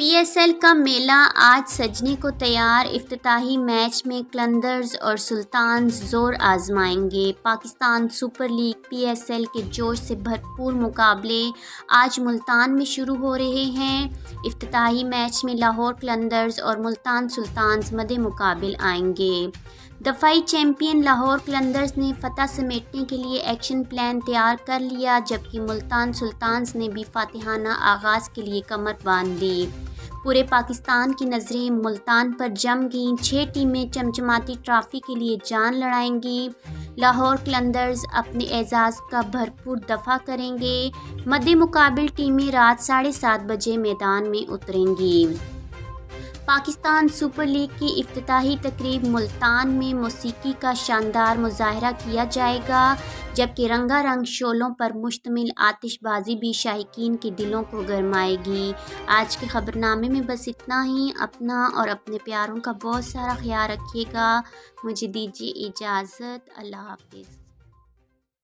P S L کا میلہ آج سجنے کو تیار۔ افتتاحی میچ میں قلندرز اور سلطانز زور آزمائیں گے۔ Pakistan super league P S L کے جوش سے بھرپور مقابلے آج ملتان میں شروع ہو رہے ہیں۔ افتتاحی میچ میں لاہور قلندرز اور ملتان سلطانز مد مقابل آئیں گے۔ دفاعی چیمپئن لاہور قلندرز نے فتح سمیٹنے کے لیے ایکشن پلان تیار کر لیا، جبکہ ملتان سلطانز نے بھی فاتحانہ آغاز کے لیے کمر باندھ لی۔ پورے پاکستان کی نظریں ملتان پر جم گئیں۔ 6 ٹیمیں چمچماتی ٹرافی کے لیے جان لڑائیں گی۔ لاہور قلندرز اپنے اعزاز کا بھرپور دفاع کریں گے۔ مد مقابل ٹیمیں رات 7:30 بجے میدان میں اتریں گی۔ پاکستان سپر لیگ کی افتتاحی تقریب ملتان میں موسیقی کا شاندار مظاہرہ کیا جائے گا، جبکہ رنگا رنگ شعلوں پر مشتمل آتش بازی بھی شائقین کے دلوں کو گرمائے گی۔ آج کے خبرنامے میں بس اتنا ہی۔ اپنا اور اپنے پیاروں کا بہت سارا خیال رکھیے گا۔ مجھے دیجیے اجازت۔ اللہ حافظ۔